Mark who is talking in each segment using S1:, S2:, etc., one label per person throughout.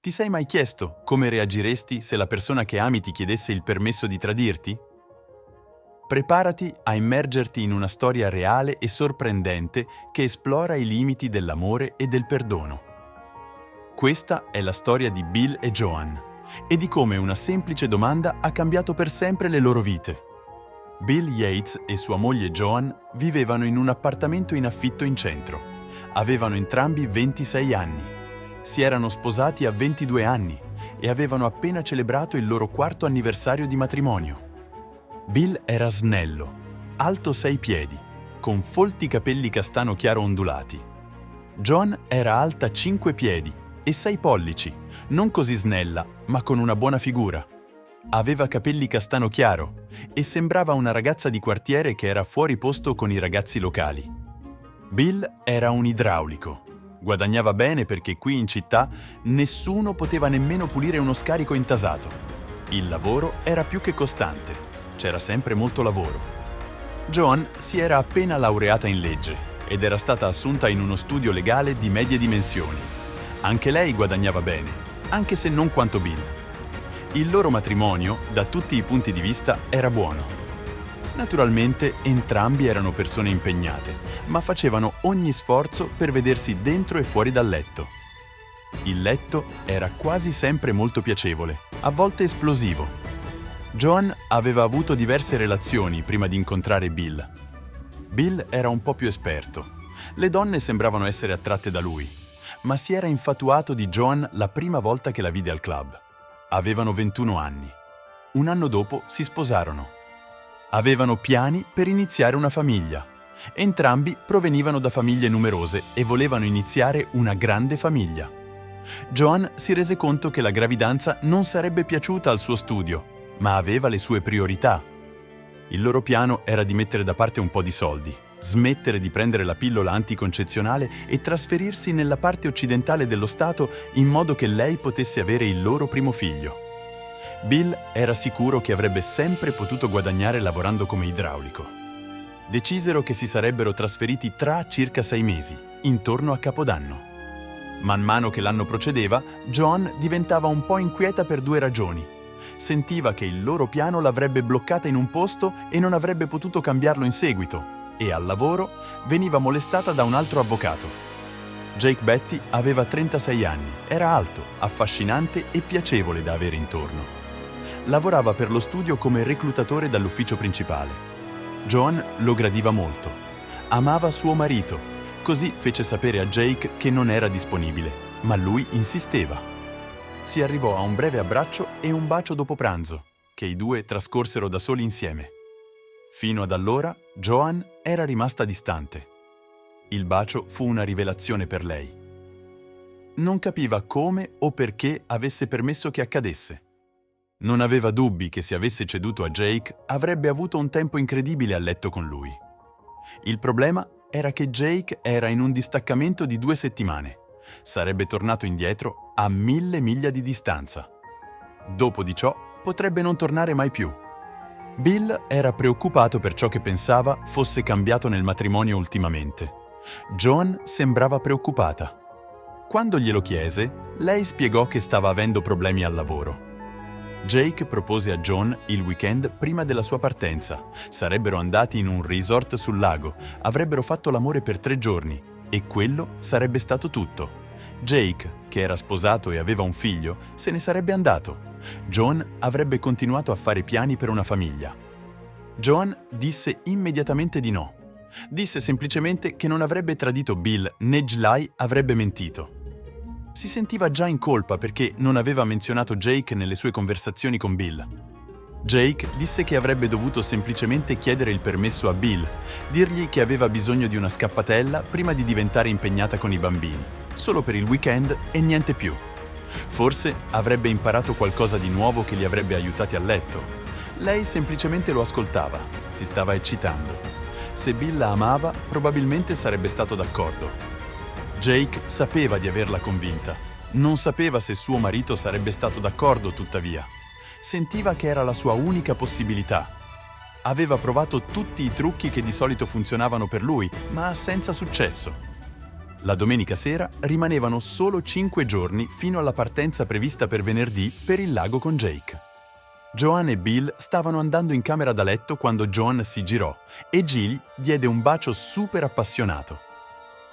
S1: Ti sei mai chiesto come reagiresti se la persona che ami ti chiedesse il permesso di tradirti? Preparati a immergerti in una storia reale e sorprendente che esplora i limiti dell'amore e del perdono. Questa è la storia di Bill e Joan e di come una semplice domanda ha cambiato per sempre le loro vite. Bill Yates e sua moglie Joan vivevano in un appartamento in affitto in centro. Avevano entrambi 26 anni. Si erano sposati a 22 anni e avevano appena celebrato il loro quarto anniversario di matrimonio. Bill era snello, alto 6 piedi, con folti capelli castano chiaro ondulati. Joan era alta 5 piedi e 6 pollici, non così snella, ma con una buona figura. Aveva capelli castano chiaro e sembrava una ragazza di quartiere che era fuori posto con i ragazzi locali. Bill era un idraulico. Guadagnava bene perché qui in città nessuno poteva nemmeno pulire uno scarico intasato. Il lavoro era più che costante, c'era sempre molto lavoro. Joan si era appena laureata in legge ed era stata assunta in uno studio legale di medie dimensioni. Anche lei guadagnava bene, anche se non quanto Bill. Il loro matrimonio, da tutti i punti di vista, era buono. Naturalmente entrambi erano persone impegnate, ma facevano ogni sforzo per vedersi dentro e fuori dal letto. Il letto era quasi sempre molto piacevole, a volte esplosivo. Joan aveva avuto diverse relazioni prima di incontrare Bill. Bill era un po' più esperto. Le donne sembravano essere attratte da lui, ma si era infatuato di Joan la prima volta che la vide al club. Avevano 21 anni. Un anno dopo si sposarono. Avevano piani per iniziare una famiglia. Entrambi provenivano da famiglie numerose e volevano iniziare una grande famiglia. Joan si rese conto che la gravidanza non sarebbe piaciuta al suo studio, ma aveva le sue priorità. Il loro piano era di mettere da parte un po' di soldi, smettere di prendere la pillola anticoncezionale e trasferirsi nella parte occidentale dello Stato in modo che lei potesse avere il loro primo figlio. Bill era sicuro che avrebbe sempre potuto guadagnare lavorando come idraulico. Decisero che si sarebbero trasferiti tra circa 6 mesi, intorno a Capodanno. Man mano che l'anno procedeva, Joan diventava un po' inquieta per 2 ragioni. Sentiva che il loro piano l'avrebbe bloccata in un posto e non avrebbe potuto cambiarlo in seguito, e al lavoro veniva molestata da un altro avvocato. Jake Betty aveva 36 anni, era alto, affascinante e piacevole da avere intorno. Lavorava per lo studio come reclutatore dall'ufficio principale. Joan lo gradiva molto. Amava suo marito, così fece sapere a Jake che non era disponibile, ma lui insisteva. Si arrivò a un breve abbraccio e un bacio dopo pranzo, che i due trascorsero da soli insieme. Fino ad allora, Joan era rimasta distante. Il bacio fu una rivelazione per lei. Non capiva come o perché avesse permesso che accadesse. Non aveva dubbi che se avesse ceduto a Jake avrebbe avuto un tempo incredibile a letto con lui. Il problema era che Jake era in un distaccamento di 2 settimane. Sarebbe tornato indietro a 1000 miglia di distanza. Dopo di ciò potrebbe non tornare mai più. Bill era preoccupato per ciò che pensava fosse cambiato nel matrimonio ultimamente. Joan sembrava preoccupata. Quando glielo chiese, lei spiegò che stava avendo problemi al lavoro. Jake propose a Joan il weekend prima della sua partenza. Sarebbero andati in un resort sul lago, avrebbero fatto l'amore per 3 giorni e quello sarebbe stato tutto. Jake, che era sposato e aveva un figlio, se ne sarebbe andato. Joan avrebbe continuato a fare piani per una famiglia. Joan disse immediatamente di no. Disse semplicemente che non avrebbe tradito Bill né Jlai avrebbe mentito. Si sentiva già in colpa perché non aveva menzionato Jake nelle sue conversazioni con Bill. Jake disse che avrebbe dovuto semplicemente chiedere il permesso a Bill, dirgli che aveva bisogno di una scappatella prima di diventare impegnata con i bambini, solo per il weekend e niente più. Forse avrebbe imparato qualcosa di nuovo che li avrebbe aiutati a letto. Lei semplicemente lo ascoltava, si stava eccitando. Se Bill la amava, probabilmente sarebbe stato d'accordo. Jake sapeva di averla convinta. Non sapeva se suo marito sarebbe stato d'accordo, tuttavia. Sentiva che era la sua unica possibilità. Aveva provato tutti i trucchi che di solito funzionavano per lui, ma senza successo. La domenica sera rimanevano solo 5 giorni fino alla partenza prevista per venerdì per il lago con Jake. Joan e Bill stavano andando in camera da letto quando Joan si girò e Jill diede un bacio super appassionato.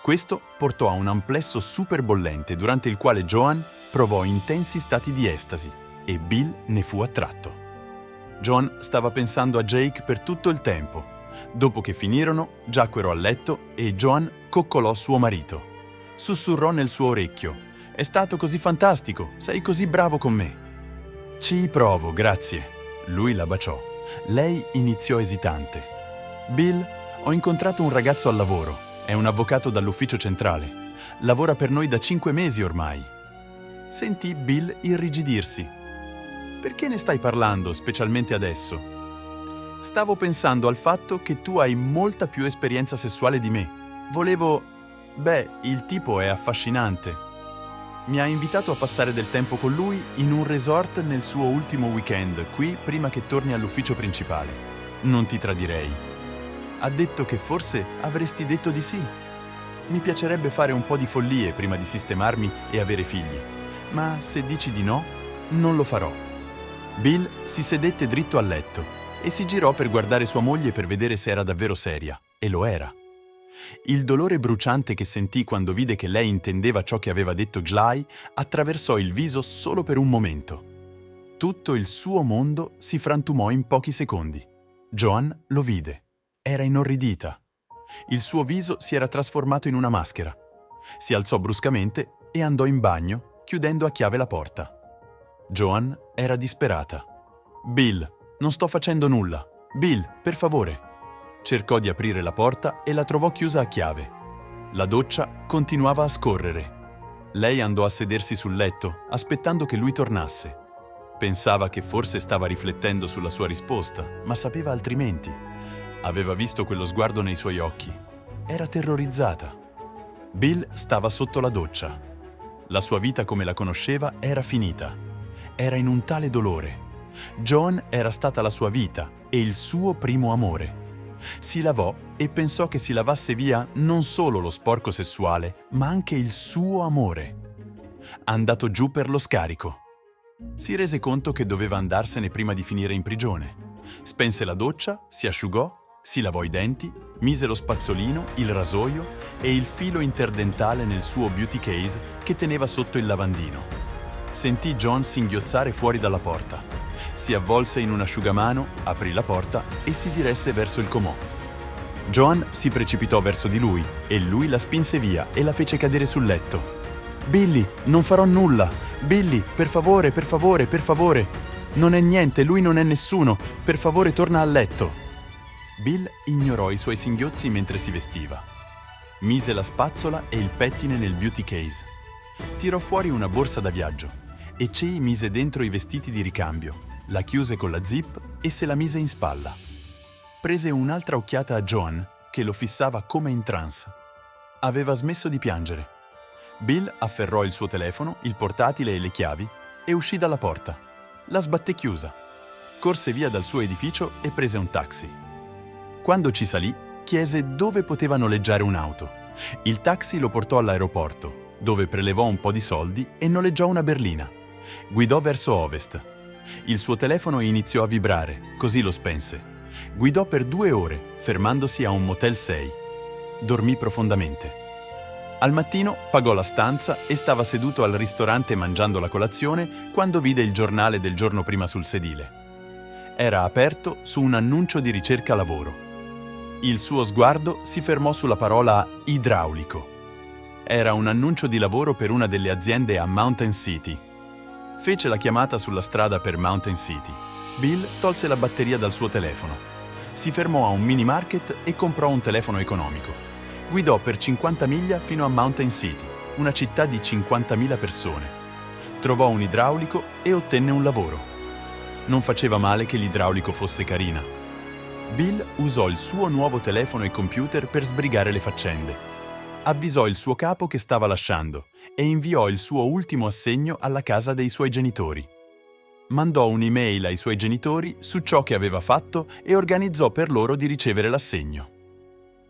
S1: Questo portò a un amplesso super bollente durante il quale Joan provò intensi stati di estasi e Bill ne fu attratto. Joan stava pensando a Jake per tutto il tempo. Dopo che finirono, giacquero a letto e Joan coccolò suo marito. Sussurrò nel suo orecchio: «È stato così fantastico, sei così bravo con me». «Ci provo, grazie». Lui la baciò. Lei iniziò esitante. «Bill, ho incontrato un ragazzo al lavoro. È un avvocato dall'ufficio centrale. Lavora per noi da 5 mesi ormai». Sentì Bill irrigidirsi. «Perché ne stai parlando, specialmente adesso?» «Stavo pensando al fatto che tu hai molta più esperienza sessuale di me. Il tipo è affascinante. Mi ha invitato a passare del tempo con lui in un resort nel suo ultimo weekend, qui prima che torni all'ufficio principale. Non ti tradirei. Ha detto che forse avresti detto di sì. Mi piacerebbe fare un po' di follie prima di sistemarmi e avere figli. Ma se dici di no, non lo farò». Bill si sedette dritto a letto e si girò per guardare sua moglie per vedere se era davvero seria, e lo era. Il dolore bruciante che sentì quando vide che lei intendeva ciò che aveva detto Glai attraversò il viso solo per un momento. Tutto il suo mondo si frantumò in pochi secondi. Joan lo vide. Era inorridita. Il suo viso si era trasformato in una maschera. Si alzò bruscamente e andò in bagno, chiudendo a chiave la porta. Joan era disperata. «Bill, non sto facendo nulla. Bill, per favore». Cercò di aprire la porta e la trovò chiusa a chiave. La doccia continuava a scorrere. Lei andò a sedersi sul letto, aspettando che lui tornasse. Pensava che forse stava riflettendo sulla sua risposta, ma sapeva altrimenti. Aveva visto quello sguardo nei suoi occhi. Era terrorizzata. Bill stava sotto la doccia. La sua vita come la conosceva era finita. Era in un tale dolore. Joan era stata la sua vita e il suo primo amore. Si lavò e pensò che si lavasse via non solo lo sporco sessuale, ma anche il suo amore. Andato giù per lo scarico. Si rese conto che doveva andarsene prima di finire in prigione. Spense la doccia, si asciugò, si lavò i denti, mise lo spazzolino, il rasoio e il filo interdentale nel suo beauty case che teneva sotto il lavandino. Sentì Joan singhiozzare fuori dalla porta. Si avvolse in un asciugamano, aprì la porta e si diresse verso il comò. Joan si precipitò verso di lui e lui la spinse via e la fece cadere sul letto. «Billy, non farò nulla! Billy, per favore, per favore, per favore! Non è niente, lui non è nessuno! Per favore, torna a letto!» Bill ignorò i suoi singhiozzi mentre si vestiva. Mise la spazzola e il pettine nel beauty case. Tirò fuori una borsa da viaggio e ci mise dentro i vestiti di ricambio. La chiuse con la zip e se la mise in spalla. Prese un'altra occhiata a Joan, che lo fissava come in trance. Aveva smesso di piangere. Bill afferrò il suo telefono, il portatile e le chiavi e uscì dalla porta. La sbatté chiusa. Corse via dal suo edificio e prese un taxi. Quando ci salì, chiese dove poteva noleggiare un'auto. Il taxi lo portò all'aeroporto, dove prelevò un po' di soldi e noleggiò una berlina. Guidò verso ovest. Il suo telefono iniziò a vibrare, così lo spense. Guidò per 2 ore, fermandosi a un Motel 6. Dormì profondamente. Al mattino pagò la stanza e stava seduto al ristorante mangiando la colazione quando vide il giornale del giorno prima sul sedile. Era aperto su un annuncio di ricerca lavoro. Il suo sguardo si fermò sulla parola idraulico. Era un annuncio di lavoro per una delle aziende a Mountain City. Fece la chiamata sulla strada per Mountain City. Bill tolse la batteria dal suo telefono. Si fermò a un mini market e comprò un telefono economico. Guidò per 50 miglia fino a Mountain City, una città di 50.000 persone. Trovò un idraulico e ottenne un lavoro. Non faceva male che l'idraulico fosse carina. Bill usò il suo nuovo telefono e computer per sbrigare le faccende. Avvisò il suo capo che stava lasciando e inviò il suo ultimo assegno alla casa dei suoi genitori. Mandò un'email ai suoi genitori su ciò che aveva fatto e organizzò per loro di ricevere l'assegno.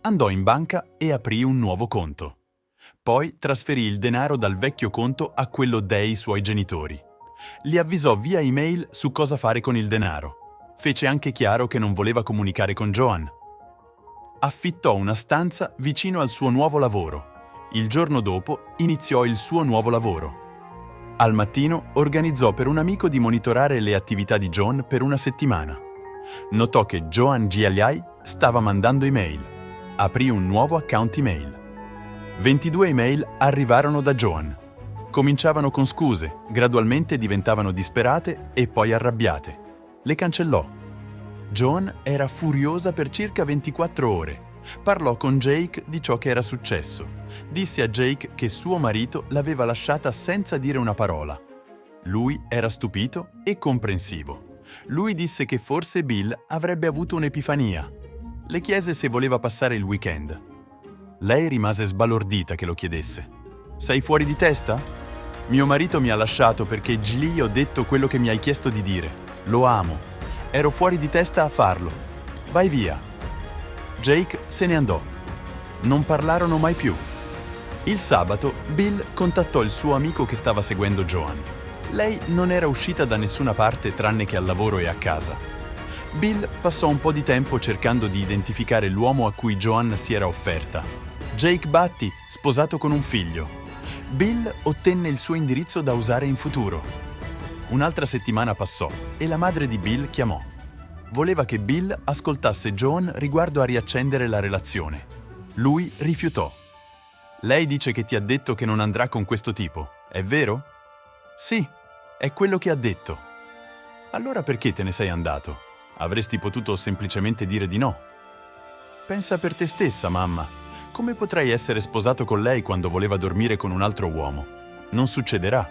S1: Andò in banca e aprì un nuovo conto. Poi trasferì il denaro dal vecchio conto a quello dei suoi genitori. Li avvisò via email su cosa fare con il denaro. Fece anche chiaro che non voleva comunicare con Joan. Affittò una stanza vicino al suo nuovo lavoro. Il giorno dopo iniziò il suo nuovo lavoro. Al mattino organizzò per un amico di monitorare le attività di John per una settimana. Notò che Joan Gialiai stava mandando email. Aprì un nuovo account email. 22 email arrivarono da Joan. Cominciavano con scuse, gradualmente diventavano disperate e poi arrabbiate. Le cancellò. Joan era furiosa per circa 24 ore. Parlò con Jake di ciò che era successo. Disse a Jake che suo marito l'aveva lasciata senza dire una parola. Lui era stupito e comprensivo. Lui disse che forse Bill avrebbe avuto un'epifania. Le chiese se voleva passare il weekend. Lei rimase sbalordita che lo chiedesse. «Sei fuori di testa? Mio marito mi ha lasciato perché gli ho detto quello che mi hai chiesto di dire. Lo amo. Ero fuori di testa a farlo. Vai via». Jake se ne andò. Non parlarono mai più. Il sabato, Bill contattò il suo amico che stava seguendo Joan. Lei non era uscita da nessuna parte tranne che al lavoro e a casa. Bill passò un po' di tempo cercando di identificare l'uomo a cui Joan si era offerta. Jake Batty, sposato con un figlio. Bill ottenne il suo indirizzo da usare in futuro. Un'altra settimana passò e la madre di Bill chiamò. Voleva che Bill ascoltasse Joan riguardo a riaccendere la relazione. Lui rifiutò. «Lei dice che ti ha detto che non andrà con questo tipo, è vero?» «Sì, è quello che ha detto». «Allora perché te ne sei andato? Avresti potuto semplicemente dire di no». «Pensa per te stessa, mamma. Come potrai essere sposato con lei quando voleva dormire con un altro uomo? Non succederà».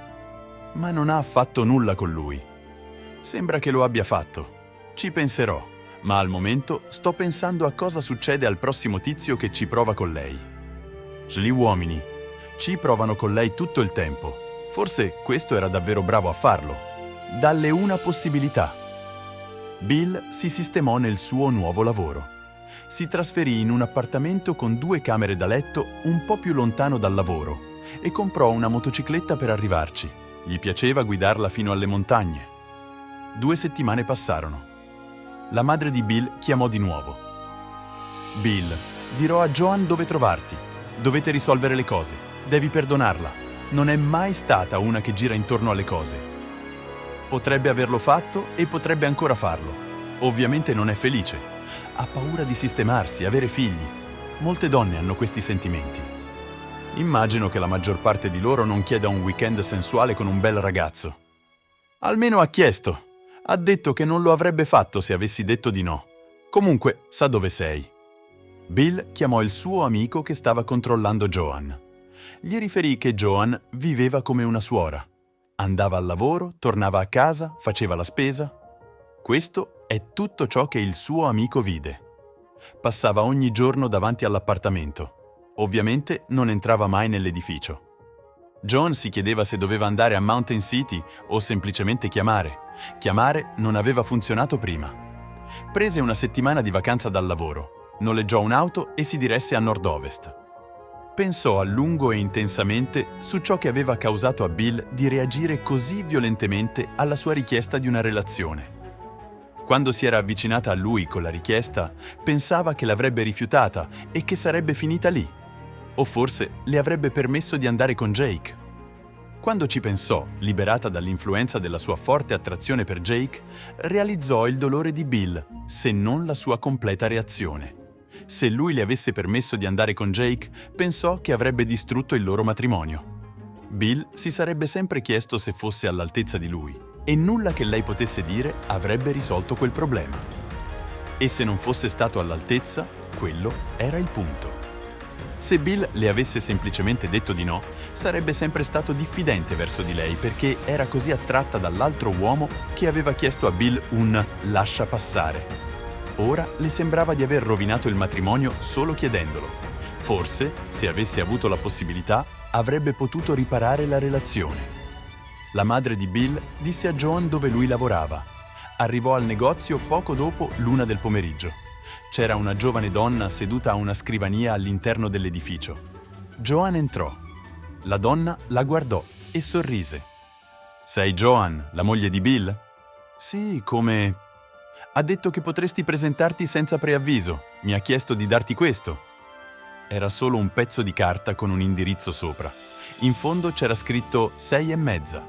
S1: «Ma non ha fatto nulla con lui». «Sembra che lo abbia fatto. Ci penserò, ma al momento sto pensando a cosa succede al prossimo tizio che ci prova con lei». «Gli uomini ci provano con lei tutto il tempo. Forse questo era davvero bravo a farlo. Dalle una possibilità». Bill si sistemò nel suo nuovo lavoro. Si trasferì in un appartamento con 2 camere da letto un po' più lontano dal lavoro e comprò una motocicletta per arrivarci. Gli piaceva guidarla fino alle montagne. 2 settimane passarono. La madre di Bill chiamò di nuovo. «Bill, dirò a Joan dove trovarti. Dovete risolvere le cose. Devi perdonarla. Non è mai stata una che gira intorno alle cose. Potrebbe averlo fatto e potrebbe ancora farlo. Ovviamente non è felice. Ha paura di sistemarsi, avere figli. Molte donne hanno questi sentimenti. Immagino che la maggior parte di loro non chieda un weekend sensuale con un bel ragazzo. Almeno ha chiesto. Ha detto che non lo avrebbe fatto se avessi detto di no. Comunque, sa dove sei». Bill chiamò il suo amico che stava controllando Joan. Gli riferì che Joan viveva come una suora. Andava al lavoro, tornava a casa, faceva la spesa. Questo è tutto ciò che il suo amico vide. Passava ogni giorno davanti all'appartamento. Ovviamente non entrava mai nell'edificio. Joan si chiedeva se doveva andare a Mountain City o semplicemente chiamare. Chiamare non aveva funzionato prima. Prese una settimana di vacanza dal lavoro, noleggiò un'auto e si diresse a nord-ovest. Pensò a lungo e intensamente su ciò che aveva causato a Bill di reagire così violentemente alla sua richiesta di una relazione. Quando si era avvicinata a lui con la richiesta, pensava che l'avrebbe rifiutata e che sarebbe finita lì. O forse le avrebbe permesso di andare con Jake. Quando ci pensò, liberata dall'influenza della sua forte attrazione per Jake, realizzò il dolore di Bill, se non la sua completa reazione. Se lui le avesse permesso di andare con Jake, pensò che avrebbe distrutto il loro matrimonio. Bill si sarebbe sempre chiesto se fosse all'altezza di lui, e nulla che lei potesse dire avrebbe risolto quel problema. E se non fosse stato all'altezza, quello era il punto. Se Bill le avesse semplicemente detto di no, sarebbe sempre stato diffidente verso di lei perché era così attratta dall'altro uomo che aveva chiesto a Bill un «lascia passare». Ora le sembrava di aver rovinato il matrimonio solo chiedendolo. Forse, se avesse avuto la possibilità, avrebbe potuto riparare la relazione. La madre di Bill disse a Joan dove lui lavorava. Arrivò al negozio poco dopo l'1 del pomeriggio. C'era una giovane donna seduta a una scrivania all'interno dell'edificio. Joan entrò. La donna la guardò e sorrise. Sei Joan, la moglie di Bill? Sì, come... Ha detto che potresti presentarti senza preavviso. Mi ha chiesto di darti questo. Era solo un pezzo di carta con un indirizzo sopra. In fondo c'era scritto 6:30.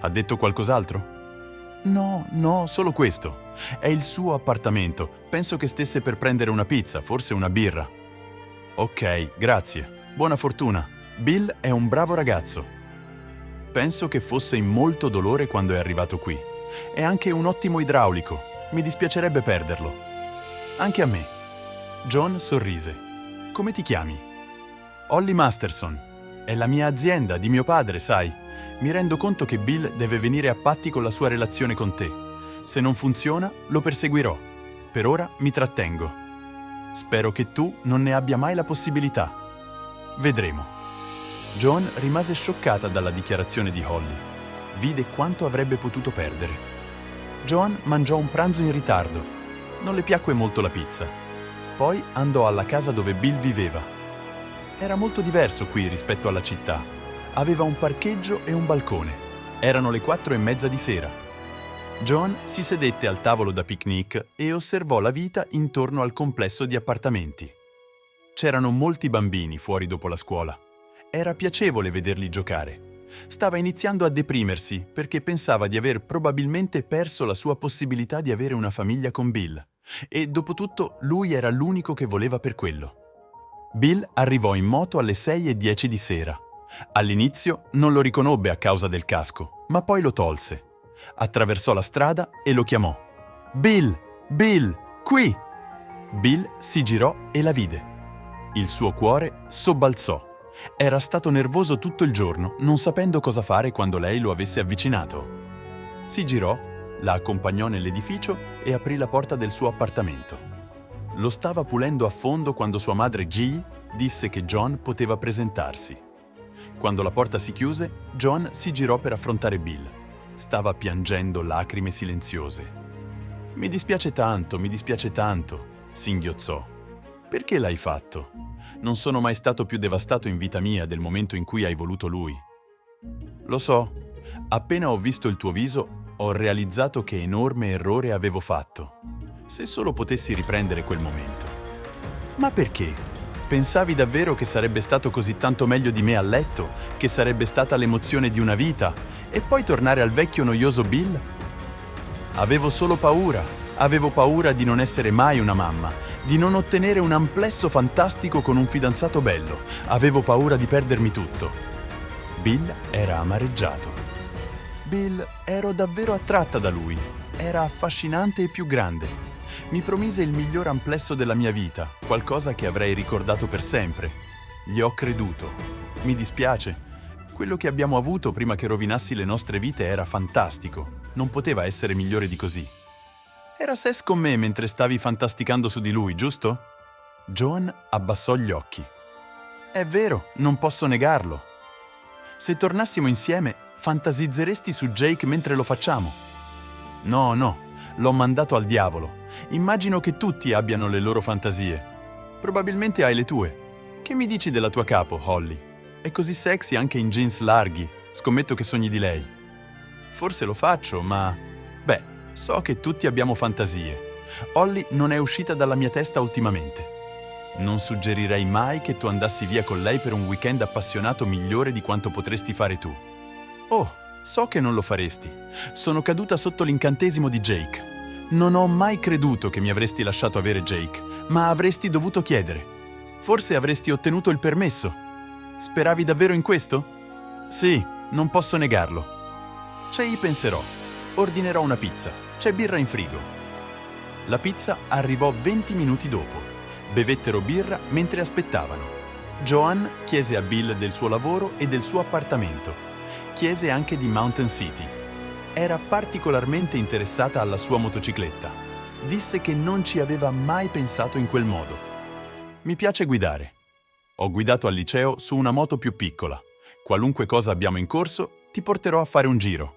S1: Ha detto qualcos'altro? No, solo questo. È il suo appartamento. Penso che stesse per prendere una pizza, forse una birra. Ok, grazie. Buona fortuna. Bill è un bravo ragazzo. Penso che fosse in molto dolore quando è arrivato qui. È anche un ottimo idraulico. Mi dispiacerebbe perderlo. Anche a me. John sorrise. Come ti chiami? Holly Masterson. È la mia azienda, di mio padre, sai. Mi rendo conto che Bill deve venire a patti con la sua relazione con te. Se non funziona, lo perseguirò. Per ora mi trattengo. Spero che tu non ne abbia mai la possibilità. Vedremo. Joan rimase scioccata dalla dichiarazione di Holly. Vide quanto avrebbe potuto perdere. Joan mangiò un pranzo in ritardo. Non le piacque molto la pizza. Poi andò alla casa dove Bill viveva. Era molto diverso qui rispetto alla città. Aveva un parcheggio e un balcone. Erano le 4:30 di sera. Joan si sedette al tavolo da picnic e osservò la vita intorno al complesso di appartamenti. C'erano molti bambini fuori dopo la scuola. Era piacevole vederli giocare. Stava iniziando a deprimersi perché pensava di aver probabilmente perso la sua possibilità di avere una famiglia con Bill. E dopotutto lui era l'unico che voleva per quello. Bill arrivò in moto alle 6:10 di sera. All'inizio non lo riconobbe a causa del casco, ma poi lo tolse. Attraversò la strada e lo chiamò. Bill! Bill! Qui! Bill si girò e la vide. Il suo cuore sobbalzò. Era stato nervoso tutto il giorno, non sapendo cosa fare quando lei lo avesse avvicinato. Si girò, la accompagnò nell'edificio e aprì la porta del suo appartamento. Lo stava pulendo a fondo quando sua madre Jill disse che John poteva presentarsi. Quando la porta si chiuse, John si girò per affrontare Bill. Stava piangendo lacrime silenziose. Mi dispiace tanto, singhiozzò. Perché l'hai fatto? Non sono mai stato più devastato in vita mia del momento in cui hai voluto lui. Lo so, appena ho visto il tuo viso, ho realizzato che enorme errore avevo fatto. Se solo potessi riprendere quel momento. Ma perché? Pensavi davvero che sarebbe stato così tanto meglio di me a letto, che sarebbe stata l'emozione di una vita, e poi tornare al vecchio noioso Bill? Avevo solo paura. Avevo paura di non essere mai una mamma, di non ottenere un amplesso fantastico con un fidanzato bello. Avevo paura di perdermi tutto. Bill era amareggiato. Bill, ero davvero attratta da lui. Era affascinante e più grande. Mi promise il miglior amplesso della mia vita, qualcosa che avrei ricordato per sempre. Gli ho creduto. Mi dispiace. Quello che abbiamo avuto prima che rovinassi le nostre vite era fantastico. Non poteva essere migliore di così. Era sex con me mentre stavi fantasticando su di lui, giusto? Joan abbassò gli occhi. È vero, non posso negarlo. Se tornassimo insieme, fantasizzeresti su Jake mentre lo facciamo? No, l'ho mandato al diavolo. Immagino che tutti abbiano le loro fantasie. Probabilmente hai le tue. Che mi dici della tua capo, Holly? È così sexy anche in jeans larghi. Scommetto che sogni di lei. Forse lo faccio, ma... Beh, so che tutti abbiamo fantasie. Holly non è uscita dalla mia testa ultimamente. Non suggerirei mai che tu andassi via con lei per un weekend appassionato migliore di quanto potresti fare tu. Oh, so che non lo faresti. Sono caduta sotto l'incantesimo di Jake. Non ho mai creduto che mi avresti lasciato avere Jake, ma avresti dovuto chiedere. Forse avresti ottenuto il permesso. Speravi davvero in questo? Sì, non posso negarlo. Ci penserò. Ordinerò una pizza. C'è birra in frigo. La pizza arrivò 20 minuti dopo. Bevettero birra mentre aspettavano. Joan chiese a Bill del suo lavoro e del suo appartamento. Chiese anche di Mountain City. Era particolarmente interessata alla sua motocicletta. Disse che non ci aveva mai pensato in quel modo. Mi piace guidare. Ho guidato al liceo su una moto più piccola. Qualunque cosa abbiamo in corso, ti porterò a fare un giro.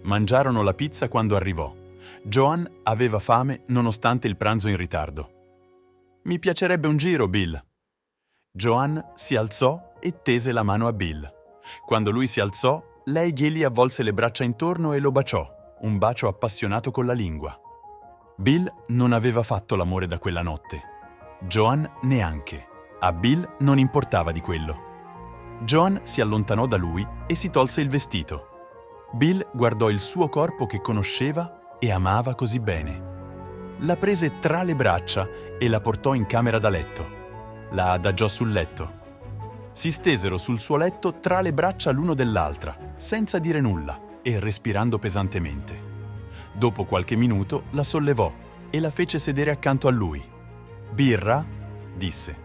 S1: Mangiarono la pizza quando arrivò. Joan aveva fame nonostante il pranzo in ritardo. Mi piacerebbe un giro, Bill. Joan si alzò e tese la mano a Bill. Quando lui si alzò, lei glieli avvolse le braccia intorno e lo baciò, un bacio appassionato con la lingua. Bill non aveva fatto l'amore da quella notte. Joan neanche. A Bill non importava di quello. Joan si allontanò da lui e si tolse il vestito. Bill guardò il suo corpo che conosceva e amava così bene. La prese tra le braccia e la portò in camera da letto. La adagiò sul letto. Si stesero sul suo letto tra le braccia l'uno dell'altra, senza dire nulla e respirando pesantemente. Dopo qualche minuto la sollevò e la fece sedere accanto a lui. «Birra?» disse.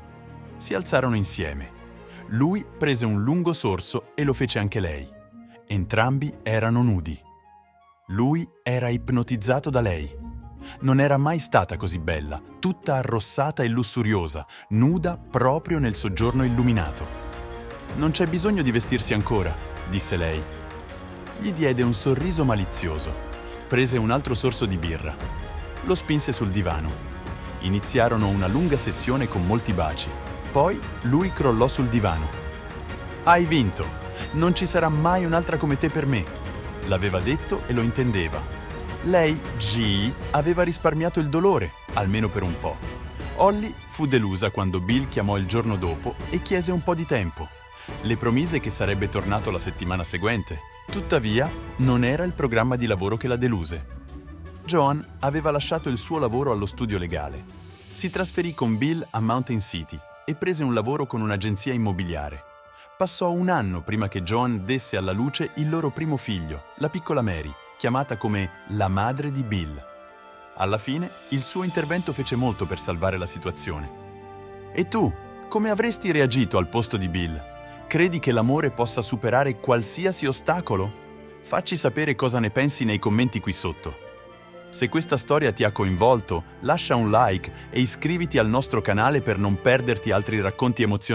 S1: Si alzarono insieme. Lui prese un lungo sorso e lo fece anche lei. Entrambi erano nudi. Lui era ipnotizzato da lei. Non era mai stata così bella, tutta arrossata e lussuriosa, nuda proprio nel soggiorno illuminato. «Non c'è bisogno di vestirsi ancora», disse lei. Gli diede un sorriso malizioso. Prese un altro sorso di birra. Lo spinse sul divano. Iniziarono una lunga sessione con molti baci. Poi lui crollò sul divano. «Hai vinto! Non ci sarà mai un'altra come te per me!» L'aveva detto e lo intendeva. Lei, G, aveva risparmiato il dolore, almeno per un po'. Holly fu delusa quando Bill chiamò il giorno dopo e chiese un po' di tempo. Le promise che sarebbe tornato la settimana seguente. Tuttavia, non era il programma di lavoro che la deluse. Joan aveva lasciato il suo lavoro allo studio legale. Si trasferì con Bill a Mountain City e prese un lavoro con un'agenzia immobiliare. Passò un anno prima che Joan desse alla luce il loro primo figlio, la piccola Mary, chiamata come la madre di Bill. Alla fine, il suo intervento fece molto per salvare la situazione. E tu, come avresti reagito al posto di Bill? Credi che l'amore possa superare qualsiasi ostacolo? Facci sapere cosa ne pensi nei commenti qui sotto. Se questa storia ti ha coinvolto, lascia un like e iscriviti al nostro canale per non perderti altri racconti emozionanti.